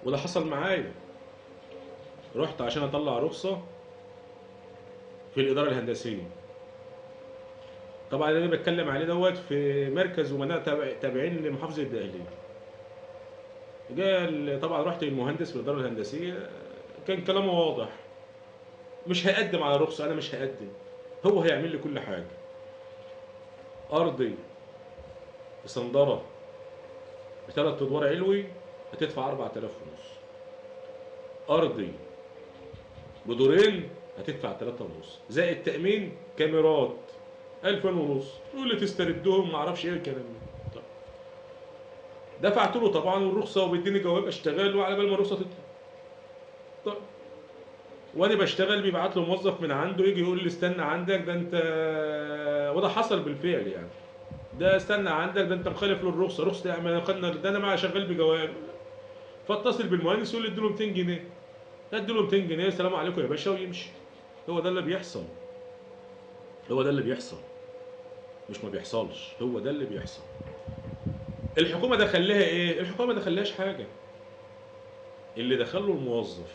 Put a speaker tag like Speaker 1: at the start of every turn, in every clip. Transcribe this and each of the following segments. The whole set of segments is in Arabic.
Speaker 1: وده حصل معايا. رحت عشان اطلع رخصه في الاداره الهندسيه. طبعا اللي انا بتكلم عليه دوت في مركز امناء تابعين لمحافظه الدقهليه. طبعا رحت للمهندس في الاداره الهندسيه، كان كلامه واضح، مش هيقدم على رخصه، انا مش هقدم، هو هيعمل لي كل حاجه. ارضي بصندره بثلاث ادوار علوي هتدفع 4000 ونص. ارضي بدورين هتدفع 3 ونص، زائد تامين كاميرات 2000 ونص. يقول لي تستردهم، ما اعرفش ايه الكلام ده. طب دفعت له طبعا الرخصه، وبيديني جواب اشتغل، وعلى بال ما الرخصه تطلع. طب وانا بشتغل بيبعت له موظف من عنده يجي يقول لي استنى عندك، ده انت، وده حصل بالفعل يعني، ده استنى عندك، ده انت مخالف للرخصه، رخصه ده انا معايا شغال بجواب. فاتصل بالمهندس يقول لي اديله 200 جنيه. اديله 200 جنيه، السلام عليكم يا باشا، ويمشي. هو ده اللي بيحصل، هو ده اللي بيحصل، مش ما بيحصلش، هو ده اللي بيحصل. الحكومه دخل لها ايه؟ الحكومه ما دخلهاش حاجه، اللي دخله الموظف.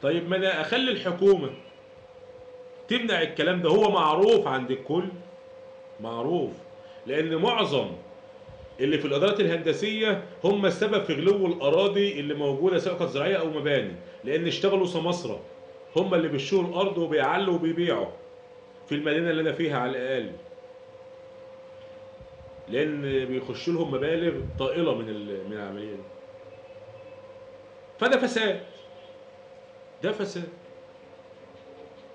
Speaker 1: طيب ما انا اخلي الحكومه تمنع الكلام ده، هو معروف عند الكل، معروف، لان معظم اللي في الادارات الهندسيه هم السبب في غلو الاراضي اللي موجوده، سواء كانت زراعيه او مباني، لان اشتغلوا سماسره، هم اللي بيشتروا الارض وبيعلوا وبيبيعوا في المدينه اللي انا فيها على الاقل، لان بيخش لهم مبالغ طائله من العمليه دي. فده فساد، ده فساد.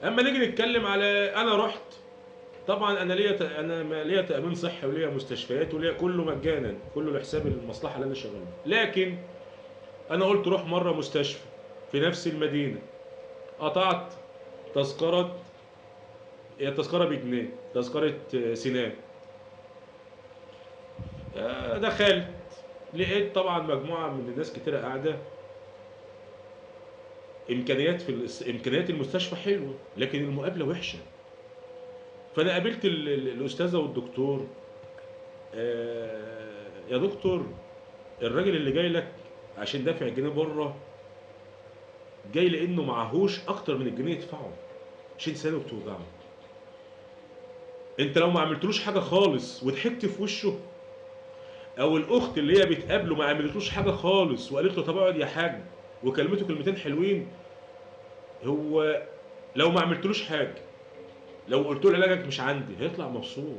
Speaker 1: اما نيجي نتكلم على انا رحت، طبعا انا ليا تامين صحي وليا مستشفيات وليا كله مجانا، كله لحساب المصلحه اللي انا شغال بيها. لكن انا قلت روح مره مستشفى في نفس المدينه، قطعت تذكره، هي تذكره بجنيه، تذكره سنان. دخلت لقيت طبعا مجموعه من الناس كتيره قاعده، امكانيات المستشفى حلوه لكن المقابله وحشه. فانا قابلت الاستاذه والدكتور. يا دكتور، الراجل اللي جاي لك عشان دافع جنيه بره، جاي لانه معهوش اكتر من الجنيه يدفعه عشان سنه بتوجعه. انت لو ما عملتلوش حاجه خالص وضحكت في وشه، او الاخت اللي هي بتقابله ما عملتلوش حاجه خالص وقالت له طب اقعد يا حاج، وكلمته كلمتين حلوين، هو لو ما عملتلوش حاجه، لو قلت له علاجك مش عندي، هيطلع مبسوط.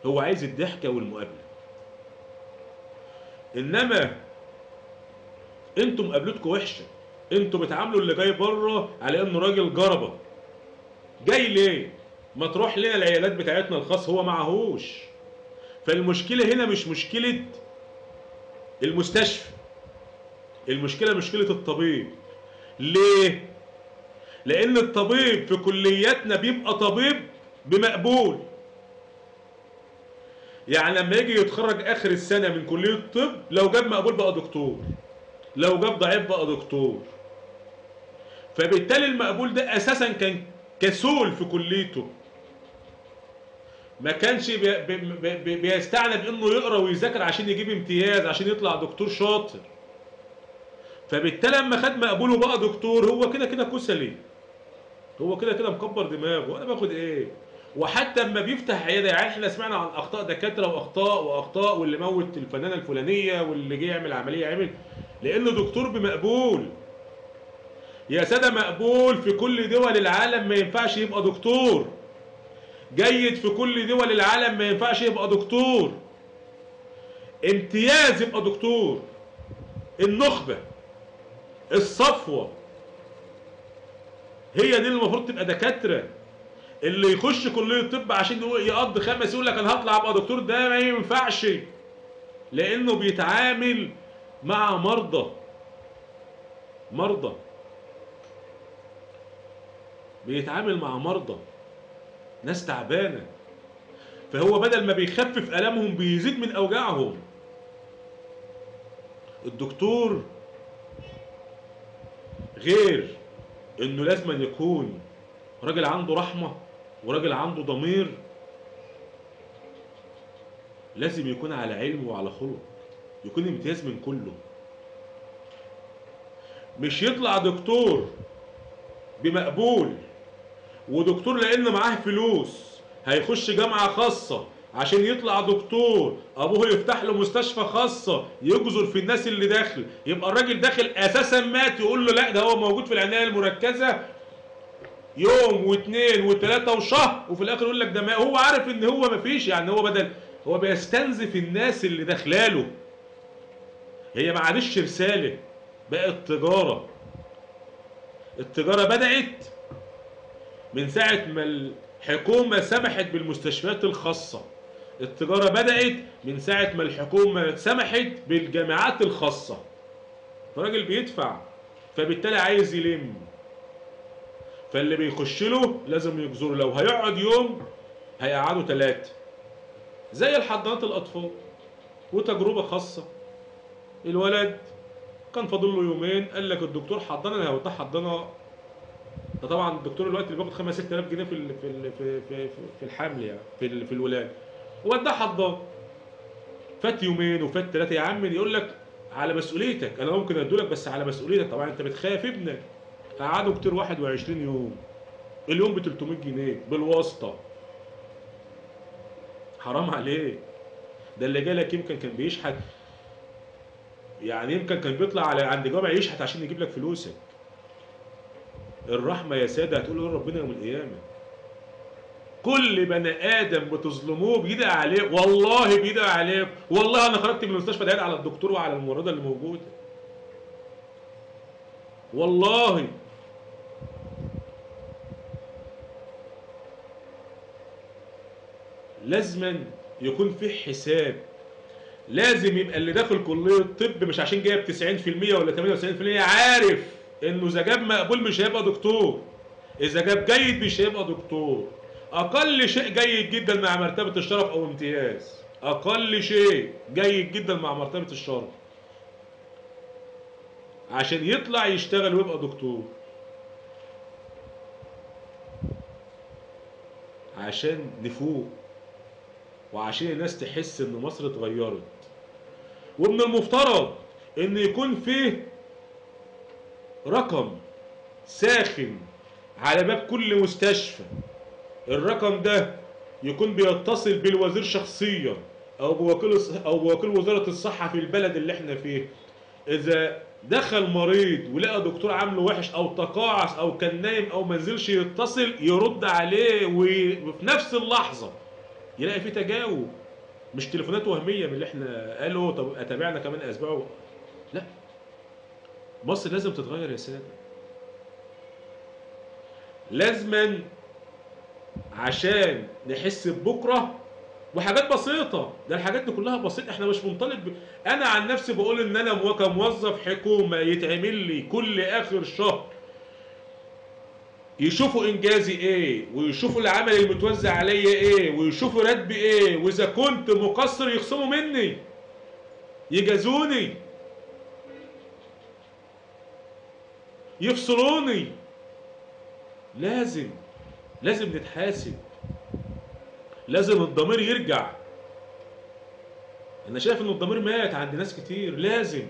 Speaker 1: هو عايز الضحكه والمقابله. انما انتم مقابلتكم وحشه، انتم بتعاملوا اللي جاي بره على انه راجل جربه. جاي ليه؟ ما تروح لنا العيادات بتاعتنا الخاص، هو معهوش. فالمشكله هنا مش مشكله المستشفى، المشكله مشكله الطبيب. ليه؟ لان الطبيب في كلياتنا بيبقى طبيب بمقبول. يعني لما يجي يتخرج اخر السنه من كليه الطب، لو جاب مقبول بقى دكتور، لو جاب ضعيف بقى دكتور. فبالتالي المقبول ده اساسا كان كسول في كليته، ما كانش بيستعنى بانه يقرا ويذاكر عشان يجيب امتياز عشان يطلع دكتور شاطر. فبالتالي لما خد مقبوله بقى دكتور، هو كده كده كسلي، هو كده كده مكبر دماغه، وانا باخد ايه؟ وحتى اما بيفتح عياده، يعني احنا سمعنا عن اخطاء دكاتره واخطاء واللي موت الفنانه الفلانيه واللي جه يعمل عمليه عمل لانه دكتور بمقبول. يا ساده مقبول في كل دول العالم ما ينفعش يبقى دكتور، جيد في كل دول العالم ما ينفعش يبقى دكتور، امتياز يبقى دكتور، النخبه، الصفوه، هي دي اللي المفروض تبقى دكاتره. اللي يخش كليه طب عشان يقضي 5 يقول لك انا هطلع ابقى دكتور، ده ما ينفعش، لانه بيتعامل مع مرضى، بيتعامل مع مرضى، ناس تعبانه. فهو بدل ما بيخفف الامهم بيزيد من اوجاعهم. الدكتور غير انه لازم أن يكون راجل عنده رحمه وراجل عنده ضمير، لازم يكون على علم وعلى خلق. يكون امتياز من كله. مش يطلع دكتور بمقبول، ودكتور لان معاه فلوس هيخش جامعة خاصة عشان يطلع دكتور، ابوه يفتح له مستشفى خاصة يجزر في الناس اللي داخل، يبقى الراجل داخل اساسا مات، يقول له لا ده هو موجود في العناية المركزة يوم واثنين وثلاثة وشهر، وفي الاخر يقول لك ده ما هو عارف ان هو مفيش. يعني هو بدل هو بيستنزف الناس اللي داخلاله. هي ما عادش رسالة، بقت تجارة. التجارة بدأت من ساعة ما الحكومة سمحت بالمستشفيات الخاصة. التجارة بدأت من ساعة ما الحكومة سمحت بالجامعات الخاصة. فالراجل بيدفع، فبالتالي عايز يلم، فاللي بيخش له لازم يجزره. لو هيقعد يوم هيقعدوا 3، زي الحضانات الأطفال. وتجربة خاصة، الولد كان فاضل له يومين، قال لك الدكتور حضانة انا هوديه حضانة. ده طبعا الدكتور دلوقتي اللي بياخد 5 6000 جنيه في الحمل، يعني في الولاده، وداه حضانة. فات يومين وفات 3، يا عم يقول لك على مسؤوليتك، انا ممكن ادولك بس على مسؤوليتك. طبعا انت بتخاف ابنك. قعدوا كتير 21 يوم، اليوم ب 300 جنيه بالواسطه. حرام عليه. ده اللي جالك يمكن كان بيشحت، يعني يمكن كان بيطلع على عند جامع يشحت عشان يجيب لك فلوسك. الرحمه يا ساده هتقول له ربنا يوم القيامه. كل بني ادم بتظلموه بيدعي عليه، والله بيدعي عليه. والله انا خرجت من المستشفى دعيت على الدكتور وعلى الممرضه اللي موجوده، والله. لازما يكون في حساب. لازم يبقى اللي داخل كليه الطب مش عشان جايب 90% ولا 98%، عارف انه اذا جاب مقبول مش هيبقى دكتور، اذا جاب جيد مش هيبقى دكتور. اقل شيء جيد جدا مع مرتبه الشرف او امتياز، اقل شيء جيد جدا مع مرتبه الشرف، عشان يطلع يشتغل ويبقى دكتور. عشان نفوق، وعشان الناس تحس ان مصر اتغيرت. ومن المفترض ان يكون فيه رقم ساخن على باب كل مستشفى. الرقم ده يكون بيتصل بالوزير شخصيا، او بوكيل وزارة الصحة في البلد اللي احنا فيه. اذا دخل مريض ولقى دكتور عامله وحش او تقاعس او كان نايم او منزلش يتصل، يرد عليه وفي نفس اللحظة يلاقي فيه تجاوب، مش تليفونات وهمية من اللي احنا قالوا طب اتابعنا كمان اسبوع. لا، مصر لازم تتغير يا سادة. لازما عشان نحس ببكرة. وحاجات بسيطة، ده الحاجات دي كلها بسيطة. احنا مش بنطالب انا عن نفسي بقول ان انا كموظف حكومة يتعمل لي كل اخر شهر يشوفوا انجازي ايه، ويشوفوا العمل المتوزع عليا ايه، ويشوفوا راتبي ايه، واذا كنت مقصر يخصموا مني، يجازوني، يفصلوني. لازم نتحاسب، لازم الضمير يرجع. انا شايف ان الضمير مات عند ناس كتير. لازم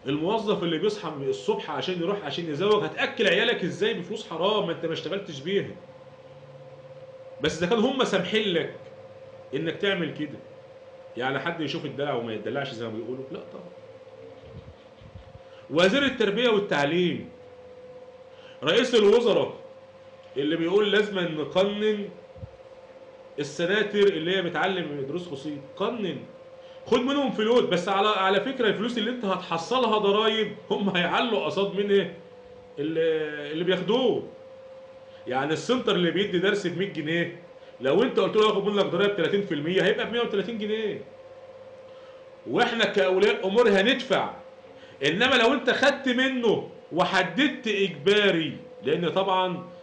Speaker 1: الموظف اللي بيصحى الصبح عشان يروح عشان يزوج، هتاكل عيالك ازاي بفلوس حرام ما انت ما اشتغلتش بيها؟ بس اذا كان هم سامحين لك انك تعمل كده، يعني حد يشوف الدلع وما يدلعش زي ما بيقولوا؟ لا طبعا. وزير التربيه والتعليم، رئيس الوزراء اللي بيقول لازم نقنن السناتر اللي هي بتعلم دروس خصوصيه، قنن، خد منهم فلوس. بس على فكره الفلوس اللي انت هتحصلها ضرايب هم هيعلوا قصاد من ايه اللي بياخدوه. يعني السنتر اللي بيدي درس ب 100 جنيه، لو انت قلت له ياخد منك ضرايب 30% هيبقى ب 130 جنيه، واحنا كاولياء امور هندفع. انما لو انت خدت منه وحددت اجباري، لان طبعا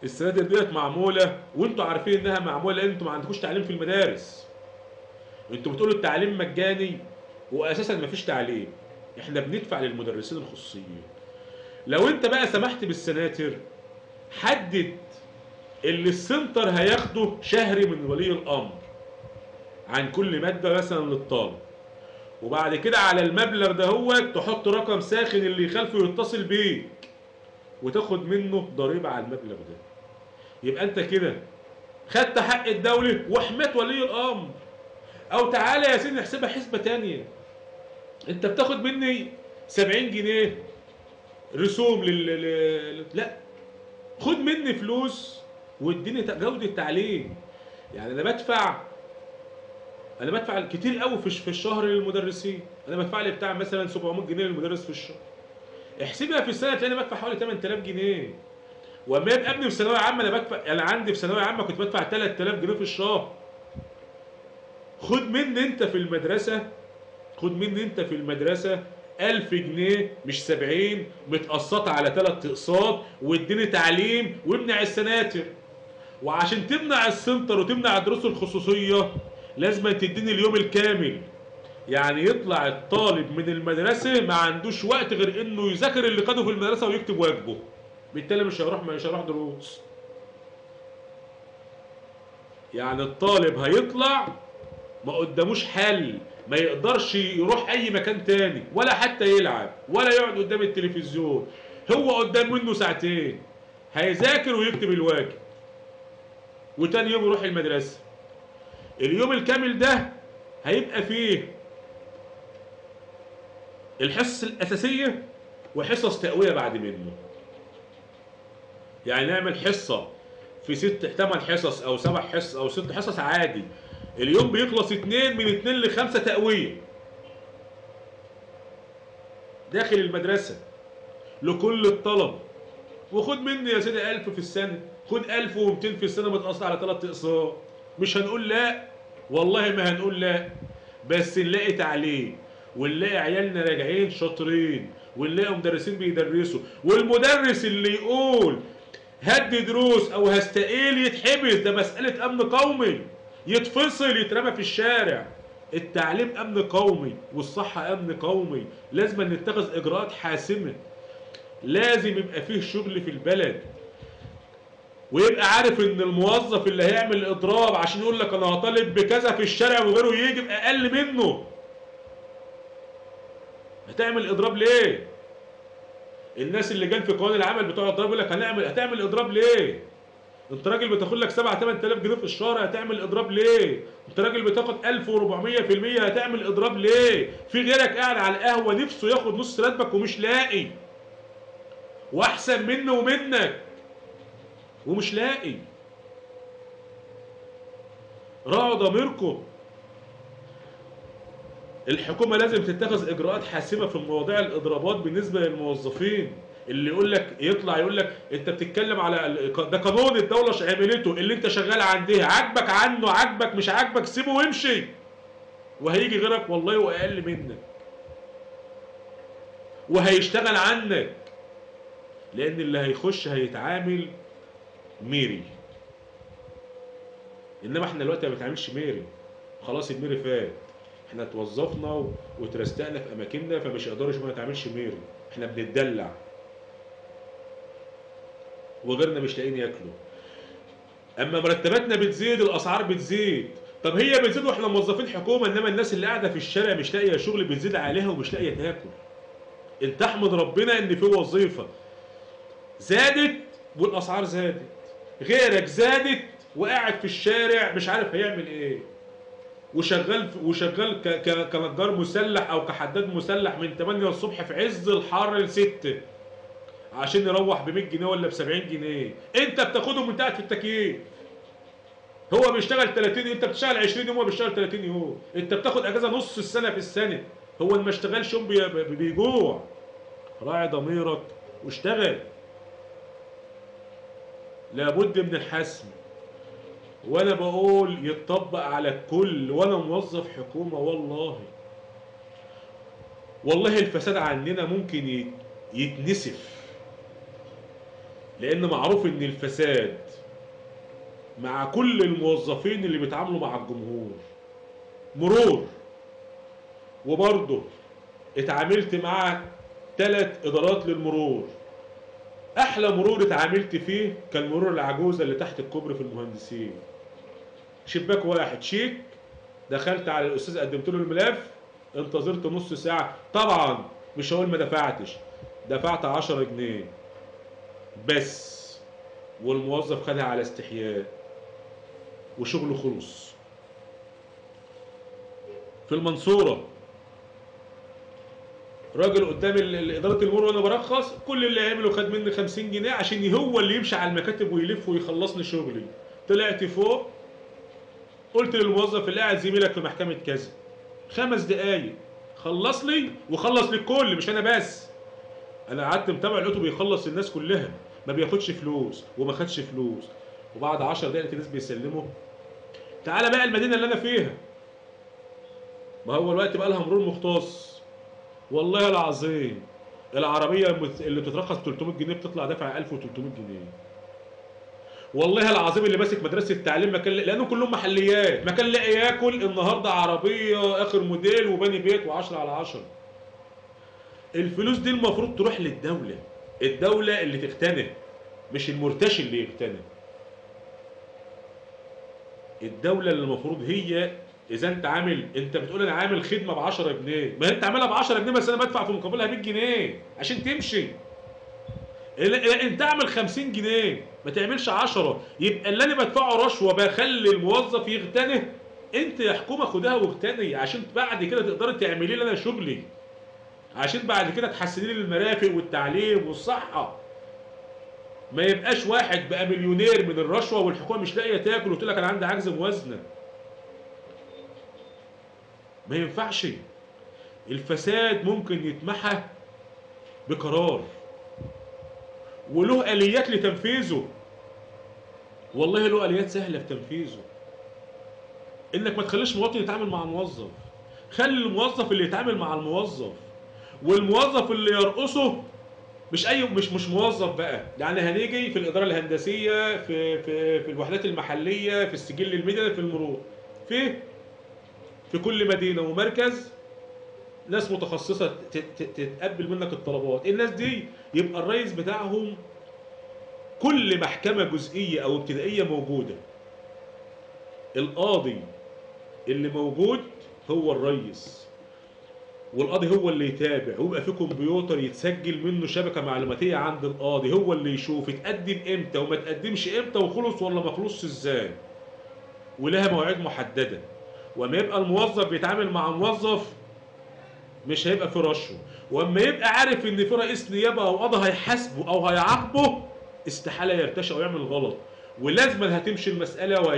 Speaker 1: السناتر ديت معموله وانتوا عارفين انها معموله لان انتوا ما عندكوش تعليم في المدارس. انتوا بتقولوا التعليم مجاني واساسا ما فيش تعليم. احنا بندفع للمدرسين الخصوصيين. لو انت بقى سمحت بالسناتر، حدد اللي السنتر هياخده شهري من ولي الامر، عن كل ماده مثلا للطالب، وبعد كده على المبلغ ده هو تحط رقم ساخن اللي يخالفه يتصل بيك وتاخد منه ضريبه على المبلغ ده. يبقى انت كده خدت حق الدوله وحمايه ولي الامر. او تعالى يا سيدي نحسبها حسبه تانيه، انت بتاخد مني 70 جنيه رسوم لا، خد مني فلوس واديني جوده تعليم. يعني انا بدفع كتير قوي في الشهر للمدرسين، انا بدفع لي بتاع مثلا 700 جنيه للمدرس في الشهر، احسبها في السنه تلاقيني بدفع حوالي 8000 جنيه. واما يبقى ابني في ثانويه عامه انا عندي في ثانويه عامه كنت بدفع 3000 جنيه في الشهر. خد مني انت في المدرسه خد مني انت في المدرسه 1000 جنيه مش 70 متقسطه على 3 اقساط، واديني تعليم وامنع السناتر. وعشان تمنع السنتر وتمنع الدروس الخصوصيه لازم تديني اليوم الكامل. يعني يطلع الطالب من المدرسه ما عندوش وقت غير انه يذاكر اللي خده في المدرسه ويكتب واجبه، بالتالي مش هيروح دروس. يعني الطالب هيطلع ما قداموش حل، ما يقدرش يروح اي مكان تاني ولا حتى يلعب ولا يقعد قدام التلفزيون، هو قدام منه ساعتين هيذاكر ويكتب الواجب وتاني يوم يروح المدرسة. اليوم الكامل ده هيبقى فيه الحصص الأساسية وحصص تقوية بعد منه. يعني نعمل حصة في 8 حصص أو 7 حصص أو 6 حصص عادي، اليوم بيخلص 2 من 2 ل 5 تقوية داخل المدرسة لكل الطلبة. وخد مني يا سيدي 1000 في السنة، خد 1200 في السنة متقسط على 3 اقساط. مش هنقول لا، والله ما هنقول لا، بس نلاقي تعليم ونلاقي عيالنا راجعين شاطرين ونلاقي مدرسين بيدرسوا. والمدرس اللي يقول هدي دروس او هستقيل يتحبس، ده مسألة امن قومي، يتفصل يترمى في الشارع. التعليم امن قومي والصحة امن قومي، لازم نتخذ اجراءات حاسمة. لازم يبقى فيه شغل في البلد، ويبقى عارف ان الموظف اللي هيعمل اضراب عشان يقول لك انا هطالب بكذا في الشارع وغيره يجي باقل منه. هتعمل اضراب ليه؟ الناس اللي جال في قوانين العمل بتوع الاضراب يقول لك هتعمل اضراب ليه؟ انت راجل بتاخد لك 7 8000 جنيه في الشهر، هتعمل اضراب ليه؟ انت راجل بتاخد 1400%، هتعمل اضراب ليه؟ في غيرك قاعد على القهوه نفسه ياخد نص راتبك ومش لاقي، واحسن منه ومنك ومش لاقي. راعوا ضميركم. الحكومه لازم تتخذ اجراءات حاسمه في مواضيع الاضرابات بالنسبه للموظفين. اللي يطلع يقول لك انت بتتكلم على ده قانون الدوله عملته اللي انت شغال عندها، عاجبك عنه عاجبك مش عاجبك سيبه وامشي، وهيجي غيرك والله واقل منك وهيشتغل عنك، لان اللي هيخش هيتعامل ميري. انما احنا دلوقتي ما بنتعاملش ميري، خلاص الميري فات، احنا اتوظفنا وترستقنا في اماكننا فمش هيقدروا يشوفوا ما نتعاملش ميري، احنا بنتدلع وغيرنا مش لاقيين ياكلوا. اما مرتباتنا بتزيد الاسعار بتزيد. طب هي بتزيد واحنا موظفين حكومه، انما الناس اللي قاعده في الشارع مش لاقيه شغل بتزيد عليها ومش لاقيه تاكل. انت احمد ربنا ان في وظيفه زادت والاسعار زادت، غيرك زادت وقاعد في الشارع مش عارف هيعمل ايه، وشغال كنجار مسلح او كحداد مسلح من 8 الصبح في عز الحر ل 6 عشان يروح ب 100 جنيه ولا ب 70 جنيه. انت بتاخدهم وانت قاعد في التكييف. هو بيشتغل 30 انت بتشتغل 20 يوم، هو بيشتغل 30 يوم. انت بتاخد اجازه نص السنه في السنه، هو اللي ما اشتغلش يوم بيجوع. راعي ضميرك واشتغل. لابد من الحسم، وانا بقول يتطبق على الكل، وانا موظف حكومه والله الفساد عندنا ممكن يتنسف، لان معروف ان الفساد مع كل الموظفين اللي بيتعاملوا مع الجمهور. مرور، وبرضه اتعاملت مع 3 ادارات للمرور. احلى مرور اتعاملت فيه كان مرور العجوزه اللي تحت الكوبري في المهندسين. شباك واحد شيك دخلت على الاستاذ قدمت له الملف، انتظرت نص ساعه، طبعا مش هقول ما دفعتش، دفعت 10 جنيه بس، والموظف خدها على استحياء وشغله خلص. في المنصوره راجل قدام اداره المرور وانا برخص، كل اللي عمله خد مني 50 جنيه عشان هو اللي يمشي على المكاتب ويلف ويخلصني شغلي. طلعت فوق قلت للموظف اللي قاعد زميلك في محكمه كذا 5 دقايق خلص لي وخلص للكل مش انا بس. انا قعدت متابع لقيته بيخلص الناس كلها، ما بياخدش فلوس وما خدش فلوس. وبعد 10 دقايق الناس بيسلموا. تعالى بقى المدينه اللي انا فيها، ما هو الوقت بقى لها مرور مختص، والله العظيم العربيه اللي بتترخص ب 300 جنيه بتطلع دافع 1300 جنيه. والله العظيم اللي ماسك مدرسه التعليم مكان، لانه كلهم محليات، مكان لاقي ياكل النهارده عربيه اخر موديل وباني بيت و10 على 10. الفلوس دي المفروض تروح للدوله، الدوله اللي تغتنم مش المرتشي اللي يغتنم. الدوله اللي المفروض هي، اذا انت عامل، انت بتقول انا عامل خدمه ب 10 جنيه، ما انت عاملها ب 10 جنيه بس انا بدفع في مقابلها 100 جنيه عشان تمشي. انت اعمل 50 جنيه ما تعملش 10، يبقى اللي انا بدفعه رشوه بخلي الموظف يغتني. انت يا حكومه خدها واغتني عشان بعد كده تقدري تعملي لي انا شغلي، عشان بعد كده تحسني لي المرافق والتعليم والصحه. ما يبقاش واحد بقى مليونير من الرشوه والحكومه مش لاقيه تاكل وتقول لك انا عندي عجز موازنه. ما ينفعش. الفساد ممكن يتمحى بقرار وله اليات لتنفيذه، والله له اليات سهله في تنفيذه. انك ما تخليش مواطن يتعامل مع موظف، خلي الموظف اللي يتعامل مع الموظف، والموظف اللي يرقصه مش اي مش موظف بقى. يعني هنيجي في الاداره الهندسيه، في الوحدات المحليه، في السجل المدني، في المرور، في كل مدينه ومركز ناس متخصصه تتقبل منك الطلبات. الناس دي يبقى الرئيس بتاعهم كل محكمه جزئيه او ابتدائيه موجوده، القاضي اللي موجود هو الرئيس، والقاضي هو اللي يتابع، ويبقى في كمبيوتر يتسجل منه شبكه معلوماتيه عند القاضي، هو اللي يشوف اتقدم امتى وما اتقدمش امتى وخلص ولا ما خلصش ازاي، ولها مواعيد محدده. واما يبقى الموظف بيتعامل مع موظف مش هيبقى في رشوه، واما يبقى عارف ان في رئيس نيابه او قاضي هيحاسبه او هيعاقبه استحاله يرتشي او يعمل غلط، ولازم هتمشي المساله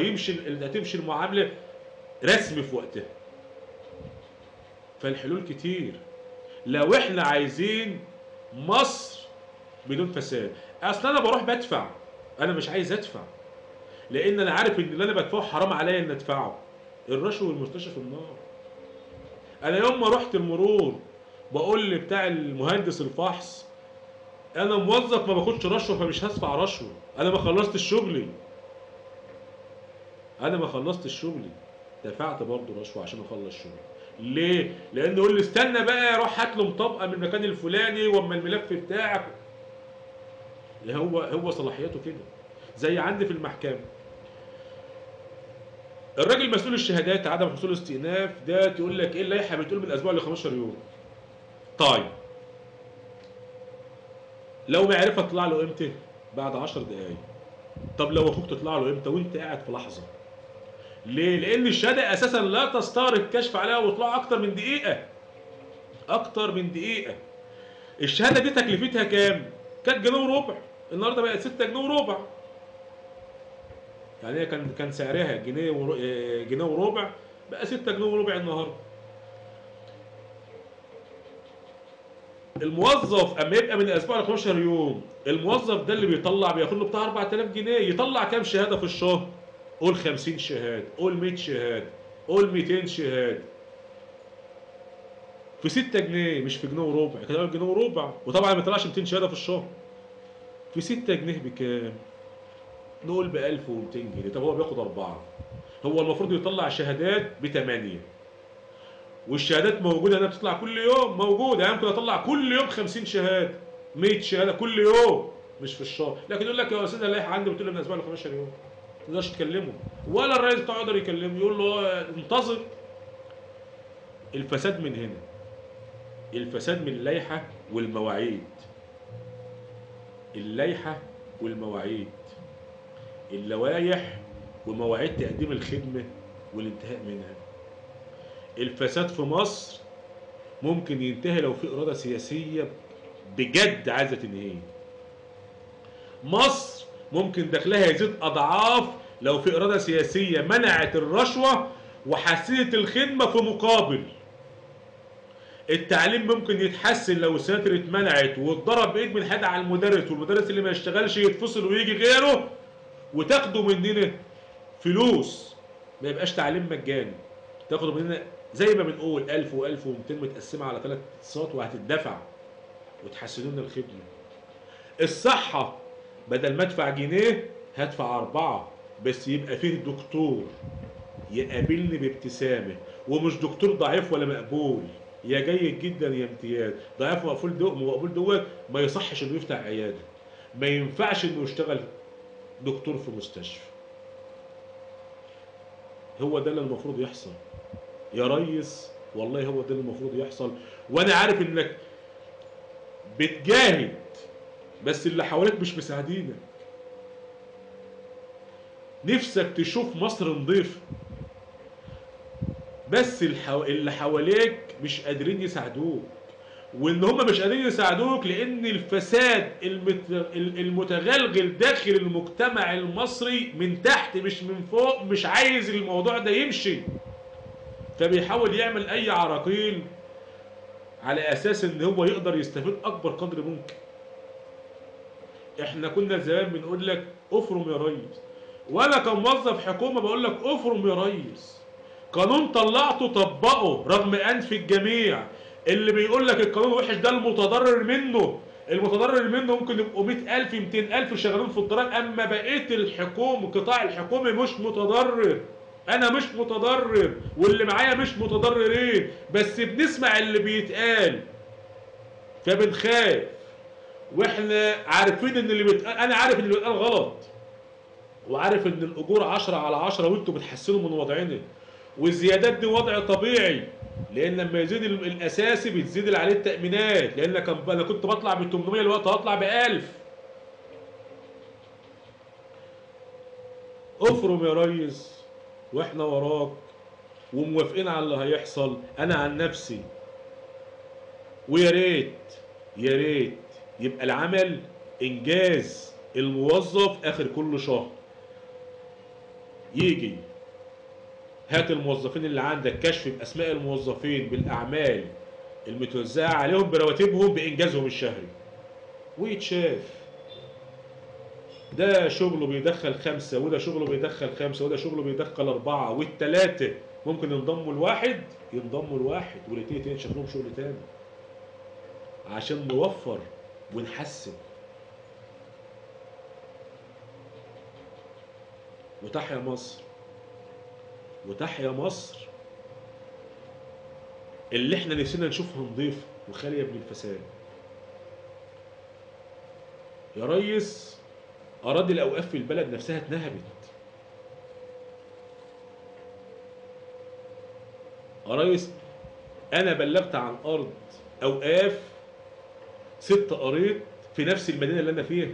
Speaker 1: هتمشي المعامله رسمي في وقتها. فالحلول كتير لو احنا عايزين مصر بدون فساد. اصل انا بروح بدفع، انا مش عايز ادفع لان انا عارف ان اللي انا بدفعه حرام عليا ان ادفعه. الرشوه والمرتشي في النار. انا يوم ما رحت المرور بقول لبتاع المهندس الفحص انا موظف ما باخدش رشوه فمش هدفع رشوه، انا ما خلصتش شغلي، دفعت برضه رشوه عشان اخلص شغلي. ليه؟ لانه يقول لي استنى بقى روح هات له مطابقه من المكان الفلاني واما الملف بتاعك. هو صلاحياته كده. زي عندي في المحكمه الراجل مسؤول الشهادات عدم حصول استئناف ده تقول لك ايه اللائحه بتقول من اسبوع ل 15 يوم. طيب لو معرفه تطلع له امتى؟ بعد 10 دقائق. طب لو اخوك تطلع له امتى؟ وانت قاعد في لحظه. ليه؟ لان الشهاده اساسا لا تستغرق الكشف عليها ويطلع اكتر من دقيقه. الشهاده دي تكلفتها كام؟ كانت جنيه وربع، النهارده بقت 6 جنيه وربع. يعني هي كان سعرها جنيه وربع، بقى 6 جنيه وربع النهارده. الموظف اما يبقى من اسبوع ل 15 يوم، الموظف ده اللي بياخد له بتاع 4000 جنيه، يطلع كام شهاده في الشهر؟ قول 50 شهاده، قول 100 شهاده، قول 200 شهاده. في 6 جنيه مش في جنيه وربع، كده جنيه وربع، وطبعا ما يطلعش 200 شهاده في الشهر. في 6 جنيه بكام؟ نقول ب 1200 جنيه. طب هو بياخد 4. هو المفروض يطلع شهادات ب8، والشهادات موجوده انها بتطلع كل يوم، موجوده. يعني ممكن اطلع كل يوم 50 شهاده، 100 شهاده كل يوم، مش في الشهر. لكن يقول لك يا استاذ اللائحه عندي بتقول لي من اسبوع ل 15 يوم. تقدرش تكلمه، ولا الرئيس بتاعه يقدر يكلمه، يقول له انتظر. الفساد من هنا، الفساد من اللائحة والمواعيد. اللائحة والمواعيد، اللوائح ومواعيد تقديم الخدمة والانتهاء منها. الفساد في مصر ممكن ينتهي لو في إرادة سياسية بجد عايزة تنهيه. مصر ممكن دخلها يزيد أضعاف لو في إرادة سياسية منعت الرشوة وحسنت الخدمة في مقابل. التعليم ممكن يتحسن لو السناتر اتمنعت واتضرب بايد من حد على المدرس، والمدرس اللي ما يشتغلش يتفصل ويجي غيره، وتاخدوا مننا فلوس، ما يبقاش تعليم مجاني. تاخدوا مننا زي ما بنقول 1000 و1200 متقسمه على 3 اقساط وهتدفع وتحسنوا لنا الخدمه. الصحه بدل ما ادفع جنيه هدفع 4، بس يبقى فيه دكتور يقابلني بابتسامه، ومش دكتور ضعيف ولا مقبول، يا جيد جدا يا امتياز. ضعيف ومقبول دوت ما يصحش انه يفتح عياده، ما ينفعش انه يشتغل دكتور في مستشفى. هو ده اللي المفروض يحصل يا ريس، والله هو ده اللي المفروض يحصل. وانا عارف انك بتجاهد، بس اللي حواليك مش مساعدينك. نفسك تشوف مصر نظيفه، بس اللي حواليك مش قادرين يساعدوك. وان هم مش قادرين يساعدوك لان الفساد المتغلغل داخل المجتمع المصري من تحت مش من فوق مش عايز الموضوع ده يمشي، فبيحاول يعمل اي عراقيل على اساس ان هو يقدر يستفيد اكبر قدر ممكن. احنا كنا زمان بنقول لك افرم يا ريس، وانا كموظف حكومه بقول لك افرم يا ريس. قانون طلعته طبقه رغم انف الجميع. اللي بيقول لك القانون وحش ده المتضرر منه. المتضرر منه ممكن يبقوا 100,000 200,000 شغالين في الضرايب، اما بقيه الحكومه القطاع الحكومي مش متضرر. انا مش متضرر واللي معايا مش متضررين، بس بنسمع اللي بيتقال فبنخاف. واحنا عارفين ان اللي بيتقال، انا عارف ان اللي بيتقال غلط، وعارف ان الاجور 10/10 وانتوا بتحسنوا من وضعنا، والزيادات دي وضع طبيعي، لان لما يزيد الاساسي بتزيد اللي عليه التامينات. لان انا كنت بطلع ب 800 الوقت هطلع ب 1000. افرم يا ريس واحنا وراك وموافقين على اللي هيحصل. انا عن نفسي ويا ريت يا ريت يبقى العمل انجاز الموظف اخر كل شهر يجي هات الموظفين اللي عندك كشف باسماء الموظفين بالاعمال المتوزعه عليهم برواتبهم بانجازهم الشهري ويتشاف. ده شغله بيدخل 5 وده شغله بيدخل 5 وده شغله بيدخل 4 والتلاتة ممكن ينضموا لواحد، والاتنين شغلهم شغل تاني عشان نوفر ونحسن. وتحيا مصر، وتحيا مصر اللي احنا نفسنا نشوفها نظيفة وخالية من الفساد. يا ريس أراضي الأوقاف في البلد نفسها اتنهبت. يا ريس أنا بلغت عن أرض أوقاف 6 قريط في نفس المدينة اللي أنا فيها،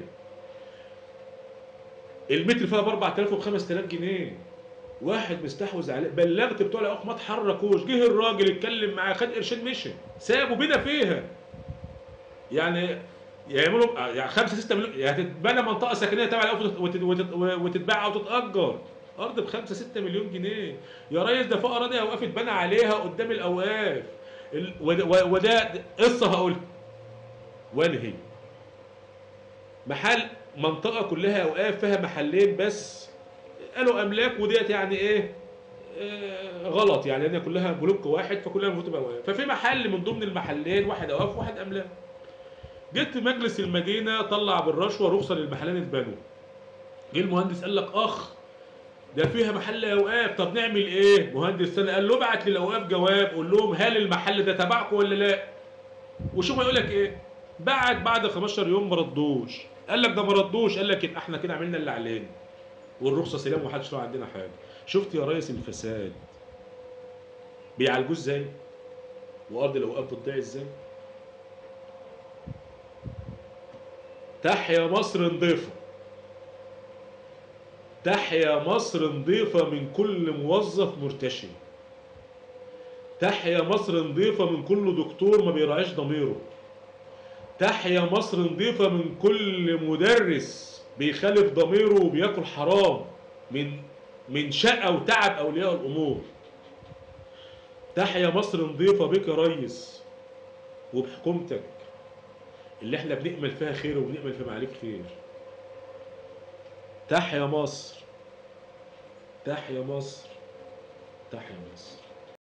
Speaker 1: المتر فيها ب 4000 وب 5000 جنيه، واحد مستحوذ عليه. بلغت بتوع الاوقاف ما اتحركوش، جه الراجل اتكلم معاه خد قرشين مشي، سابوا بينا فيها. يعني يعملوا يعني 5 6 مليون، يعني تتبنى منطقه سكنيه تبع الاوقاف وتتباع او تتاجر ارض ب 5 6 مليون جنيه. يا ريس ده فوق اراضي اوقاف اتبنى عليها قدام الاوقاف. وده قصه هقولها وانهي. محل منطقه كلها اوقاف فيها محلين بس قالوا املاك، وديت يعني ايه غلط، يعني لان كلها بلوك واحد فكلها المفروض تبقى اوقاف. ففي محل من ضمن المحلين واحد اوقاف وواحد املاك. جيت مجلس المدينه طلع بالرشوه رخصه للمحلين اتبنوا. جه المهندس قال لك اخ ده فيها محل اوقاف، طب نعمل ايه؟ مهندس ثاني قال له ابعت للاوقاف جواب قول لهم هل المحل ده تبعكم ولا لا؟ وشوف هيقول لك ايه. بعد 15 يوم ما ردوش، قال لك ده ما ردوش، قال لك يبقى احنا كده عملنا اللي علينا. والرخصه سلام ومحدش له عندنا حاجه. شفت يا ريس الفساد بيعالجوه ازاي؟ وارض الاوقاف بتضيع ازاي؟ تحيا مصر نضيفه، تحيا مصر نضيفه من كل موظف مرتشي، تحيا مصر نضيفه من كل دكتور ما بيراعيش ضميره، تحيا مصر نضيفه من كل مدرس بيخالف ضميره وبياكل حرام من شقة وتعب اولياء الامور. تحيا مصر نضيفه بك يا ريس وبحكومتك اللي احنا بنأمل فيها خير وبنأمل في معاليك خير. تحيا مصر، تحيا مصر، تحيا مصر.